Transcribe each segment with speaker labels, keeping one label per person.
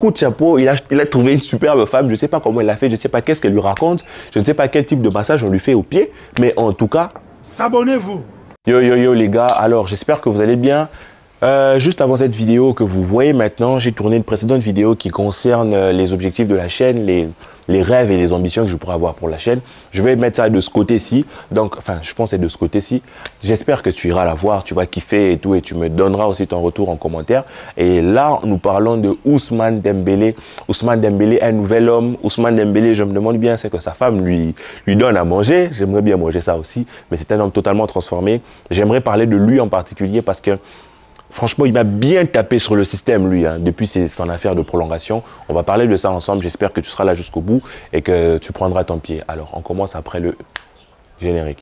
Speaker 1: Coup de chapeau, il a trouvé une superbe femme, je ne sais pas comment il l'a fait, je ne sais pas qu'est-ce qu'elle lui raconte, je ne sais pas quel type de massage on lui fait au pied, mais en tout cas...
Speaker 2: S'abonnez-vous.
Speaker 1: Yo yo yo les gars, alors j'espère que vous allez bien. Juste avant cette vidéo que vous voyez maintenant, j'ai tourné une précédente vidéo qui concerne les objectifs de la chaîne, les rêves et les ambitions que je pourrais avoir pour la chaîne. Je vais mettre ça de ce côté-ci, donc enfin je pense que c'est de ce côté-ci. J'espère que tu iras la voir, tu vas kiffer et tout, et tu me donneras aussi ton retour en commentaire. Et là, nous parlons de Ousmane Dembélé. Ousmane Dembélé, un nouvel homme. Ousmane Dembélé, je me demande bien, c'est que sa femme lui donne à manger. J'aimerais bien manger ça aussi, mais c'est un homme totalement transformé. J'aimerais parler de lui en particulier parce que franchement, il m'a bien tapé sur le système, lui, hein, depuis son affaire de prolongation. On va parler de ça ensemble. J'espère que tu seras là jusqu'au bout et que tu prendras ton pied. Alors, on commence après le générique.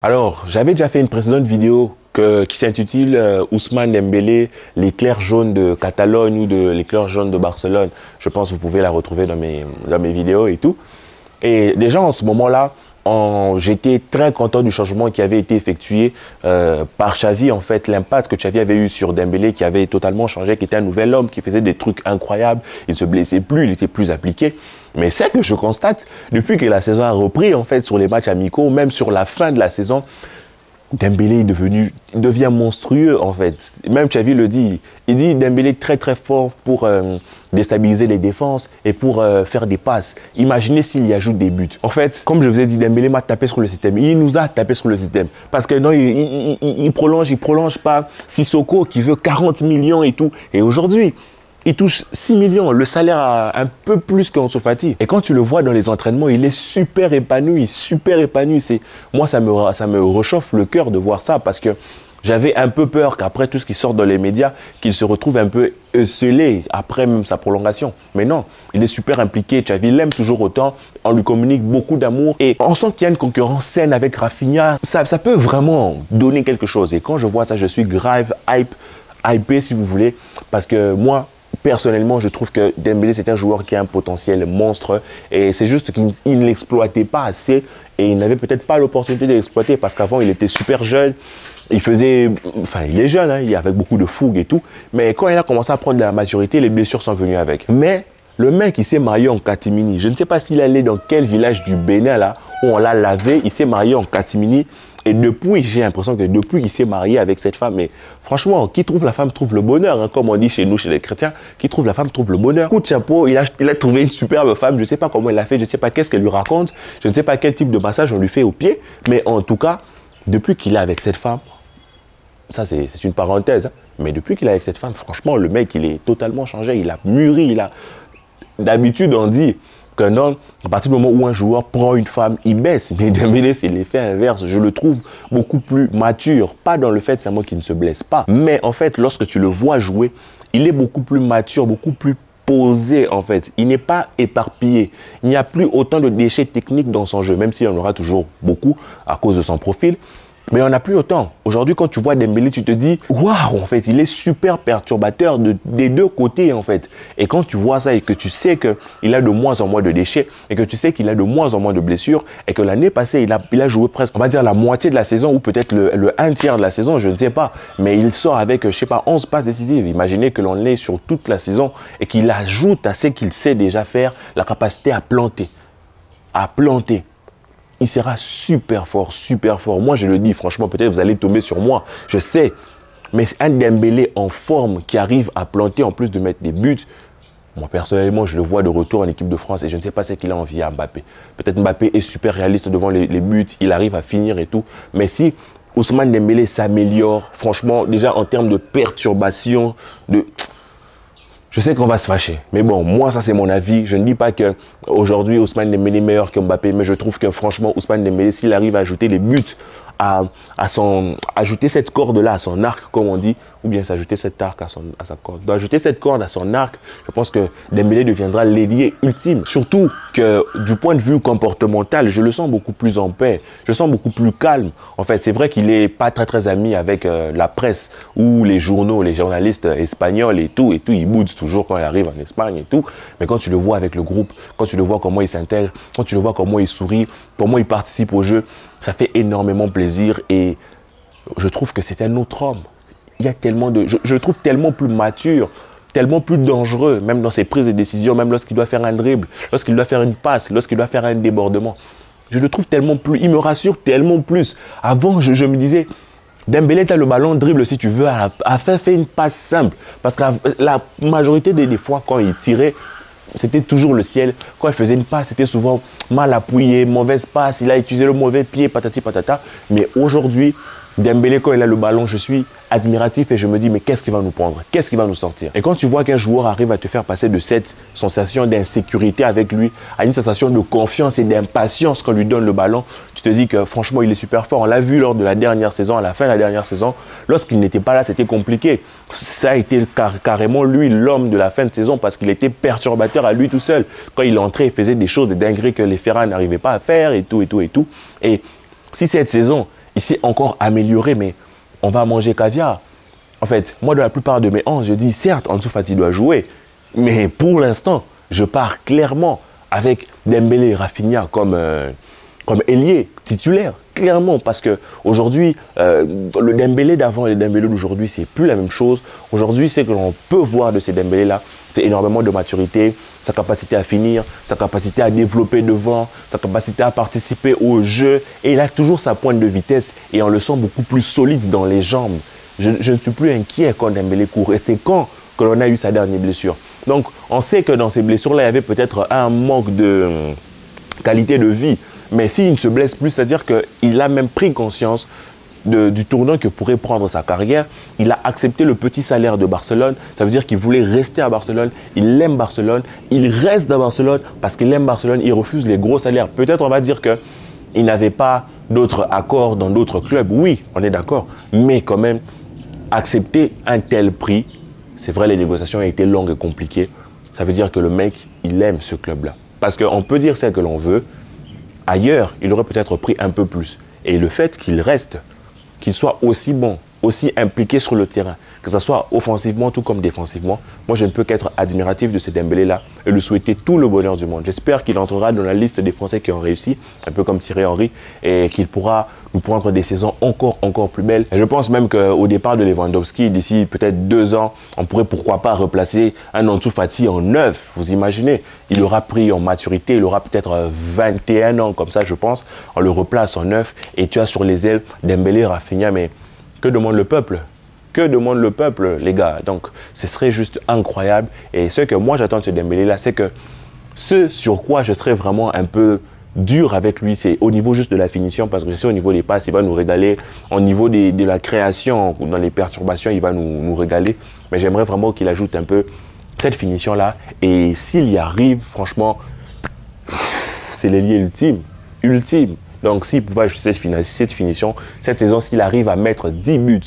Speaker 1: Alors, j'avais déjà fait une précédente vidéo qui s'intitule Ousmane Dembélé, l'éclair jaune de Catalogne ou de l'éclair jaune de Barcelone. Je pense que vous pouvez la retrouver dans mes vidéos et tout. Et déjà en ce moment-là, j'étais très content du changement qui avait été effectué par Xavi. En fait, l'impact que Xavi avait eu sur Dembélé, qui avait totalement changé, qui était un nouvel homme, qui faisait des trucs incroyables. Il ne se blessait plus, il était plus appliqué. Mais c'est que je constate, depuis que la saison a repris, en fait, sur les matchs amicaux, même sur la fin de la saison, Dembélé il devient monstrueux en fait. Même Xavi le dit. Il dit Dembélé est très très fort pour déstabiliser les défenses et pour faire des passes. Imaginez s'il y ajoute des buts. En fait, comme je vous ai dit, Dembélé m'a tapé sur le système. Il nous a tapé sur le système. Parce que non, il prolonge pas Sissoko qui veut 40 millions et tout. Et aujourd'hui, il touche 6 millions, le salaire a un peu plus qu'Ansu Fati. Et quand tu le vois dans les entraînements, il est super épanoui, super épanoui. Moi, ça me réchauffe le cœur de voir ça parce que j'avais un peu peur qu'après tout ce qui sort dans les médias, qu'il se retrouve un peu esselé après même sa prolongation. Mais non, il est super impliqué. Xavi l'aime toujours autant. On lui communique beaucoup d'amour. Et on sent qu'il y a une concurrence saine avec Rafinha. Ça peut vraiment donner quelque chose. Et quand je vois ça, je suis grave hypé si vous voulez. Parce que moi, personnellement, je trouve que Dembélé, c'est un joueur qui a un potentiel monstre et c'est juste qu'il ne l'exploitait pas assez et il n'avait peut-être pas l'opportunité de l'exploiter parce qu'avant, il était super jeune. Il est jeune, hein, il avait beaucoup de fougue et tout. Mais quand il a commencé à prendre de la maturité, les blessures sont venues avec. Mais le mec, il s'est marié en catimini. Je ne sais pas s'il allait dans quel village du Bénin, là, où on l'a lavé. Il s'est marié en catimini. Et depuis, j'ai l'impression que depuis qu'il s'est marié avec cette femme, mais franchement, qui trouve la femme trouve le bonheur, hein, comme on dit chez nous, chez les chrétiens, qui trouve la femme trouve le bonheur. Coup de chapeau, il a trouvé une superbe femme, je ne sais pas comment il l'a fait, je ne sais pas qu'est-ce qu'elle lui raconte, je ne sais pas quel type de massage on lui fait au pied, mais en tout cas, depuis qu'il est avec cette femme, ça c'est une parenthèse, hein, mais depuis qu'il est avec cette femme, franchement, le mec, il est totalement changé, il a mûri, D'habitude, on dit qu'un homme, à partir du moment où un joueur prend une femme, il baisse. Mais Dembélé, c'est l'effet inverse. Je le trouve beaucoup plus mature. Pas dans le fait seulement qu'il ne se blesse pas. Mais en fait, lorsque tu le vois jouer, il est beaucoup plus mature, beaucoup plus posé en fait. Il n'est pas éparpillé. Il n'y a plus autant de déchets techniques dans son jeu, même s'il y en aura toujours beaucoup à cause de son profil. Mais on n'a plus autant. Aujourd'hui, quand tu vois Dembélé, tu te dis « Waouh !» En fait, il est super perturbateur des deux côtés, en fait. Et quand tu vois ça et que tu sais qu'il a de moins en moins de déchets et que tu sais qu'il a de moins en moins de blessures et que l'année passée, il a joué presque, on va dire, la moitié de la saison ou peut-être le un tiers de la saison, je ne sais pas. Mais il sort avec, je sais pas, 11 passes décisives. Imaginez que l'on est sur toute la saison et qu'il ajoute à ce qu'il sait déjà faire la capacité à planter. Il sera super fort, super fort. Moi, je le dis, franchement, peut-être vous allez tomber sur moi. Je sais. Mais un Dembélé en forme qui arrive à planter en plus de mettre des buts. Moi, personnellement, je le vois de retour en équipe de France et je ne sais pas ce qu'il a envie à Mbappé. Peut-être Mbappé est super réaliste devant les buts. Il arrive à finir et tout. Mais si Ousmane Dembélé s'améliore, franchement, déjà en termes de perturbation, je sais qu'on va se fâcher, mais bon, moi, ça c'est mon avis. Je ne dis pas qu'aujourd'hui, Ousmane Dembélé est meilleur que Mbappé, mais je trouve que franchement, Ousmane Dembélé, s'il arrive à ajouter les buts, ajouter cette corde-là à son arc, comme on dit, ou bien s'ajouter cette arc à sa corde. D'ajouter cette corde à son arc, je pense que Dembélé deviendra l'ailier ultime. Surtout que du point de vue comportemental, je le sens beaucoup plus en paix, je le sens beaucoup plus calme. En fait, c'est vrai qu'il n'est pas très ami avec la presse ou les journaux, les journalistes espagnols et tout, il boude toujours quand il arrive en Espagne et tout. Mais quand tu le vois avec le groupe, quand tu le vois comment il s'intègre, quand tu le vois comment il sourit, comment il participe au jeu, ça fait énormément plaisir et je trouve que c'est un autre homme. Il y a tellement de... Je le trouve tellement plus mature, tellement plus dangereux, même dans ses prises de décision, même lorsqu'il doit faire un dribble, lorsqu'il doit faire une passe, lorsqu'il doit faire un débordement. Je le trouve tellement plus... Il me rassure tellement plus. Avant, je me disais, Dembélé, tu as le ballon, dribble si tu veux, fais une passe simple. Parce que la majorité des fois, quand il tirait, c'était toujours le ciel. Quand il faisait une passe, c'était souvent mal appuyé, mauvaise passe, il a utilisé le mauvais pied, patati patata. Mais aujourd'hui, Dembélé, quand il a le ballon, je suis admiratif et je me dis, mais qu'est-ce qu'il va nous prendre? Qu'est-ce qu'il va nous sortir? Et quand tu vois qu'un joueur arrive à te faire passer de cette sensation d'insécurité avec lui à une sensation de confiance et d'impatience quand on lui donne le ballon, tu te dis que franchement, il est super fort. On l'a vu lors de la dernière saison, à la fin de la dernière saison, lorsqu'il n'était pas là, c'était compliqué. Ça a été carrément lui, l'homme de la fin de saison, parce qu'il était perturbateur à lui tout seul. Quand il entrait, il faisait des choses de dingueries que les Ferrari n'arrivaient pas à faire et tout. Et si cette saison, il s'est encore amélioré, mais on va manger caviar. En fait, moi, dans la plupart de mes 11, je dis, certes, Ansu Fati doit jouer, mais pour l'instant, je pars clairement avec Dembélé et Rafinha comme ailier titulaire, clairement, parce qu'aujourd'hui, le Dembélé d'avant et le Dembélé d'aujourd'hui, c'est plus la même chose. Aujourd'hui, c'est que l'on peut voir de ces Dembélé-là, c'est énormément de maturité, sa capacité à finir, sa capacité à développer devant, sa capacité à participer au jeu. Et il a toujours sa pointe de vitesse et on le sent beaucoup plus solide dans les jambes. Je ne suis plus inquiet quand Dembélé court. Et c'est quand que l'on a eu sa dernière blessure. Donc, on sait que dans ces blessures-là, il y avait peut-être un manque de qualité de vie. Mais s'il ne se blesse plus, c'est-à-dire qu'il a même pris conscience du tournant que pourrait prendre sa carrière. Il a accepté le petit salaire de Barcelone. Ça veut dire qu'il voulait rester à Barcelone. Il aime Barcelone. Il reste à Barcelone parce qu'il aime Barcelone. Il refuse les gros salaires. Peut-être on va dire qu'il n'avait pas d'autres accords dans d'autres clubs. Oui, on est d'accord. Mais quand même, accepter un tel prix, c'est vrai, les négociations ont été longues et compliquées. Ça veut dire que le mec, il aime ce club-là. Parce qu'on peut dire ce que l'on veut. Ailleurs, il aurait peut-être pris un peu plus. Et le fait qu'il reste, qu'il soit aussi bon, aussi impliqué sur le terrain, que ce soit offensivement tout comme défensivement, moi je ne peux qu'être admiratif de ce Dembélé-là et lui souhaiter tout le bonheur du monde. J'espère qu'il entrera dans la liste des Français qui ont réussi, un peu comme Thierry Henry, et qu'il pourra nous prendre des saisons encore plus belles. Et je pense même qu'au départ de Lewandowski, d'ici peut-être 2 ans, on pourrait pourquoi pas replacer un Ansu Fati en 9. Vous imaginez, il aura pris en maturité, il aura peut-être 21 ans comme ça je pense, on le replace en 9 et tu as sur les ailes Dembélé, Rafinha, mais que demande le peuple? Que demande le peuple, les gars? Donc, ce serait juste incroyable. Et ce que moi, j'attends de ce Dembélé-là, c'est que ce sur quoi je serais vraiment un peu dur avec lui, c'est au niveau juste de la finition, parce que je sais au niveau des passes, il va nous régaler. Au niveau de la création, dans les perturbations, il va nous régaler. Mais j'aimerais vraiment qu'il ajoute un peu cette finition-là. Et s'il y arrive, franchement, c'est l'ailier ultime. Donc, s'il pouvait ajouter cette finition, cette saison, s'il arrive à mettre 10 buts,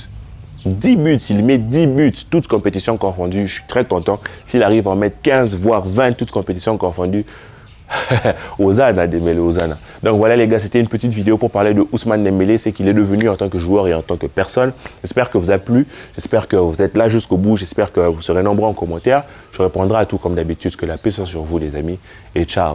Speaker 1: s'il met 10 buts, toutes compétitions confondues, je suis très content. S'il arrive à en mettre 15, voire 20, toutes compétitions confondues, Osana, Dembélé, Osana. Donc voilà les gars, c'était une petite vidéo pour parler de Ousmane Dembélé, c'est qu'il est devenu en tant que joueur et en tant que personne. J'espère que vous a plu, j'espère que vous êtes là jusqu'au bout, j'espère que vous serez nombreux en commentaire. Je répondrai à tout comme d'habitude, que la paix soit sur vous les amis, et ciao.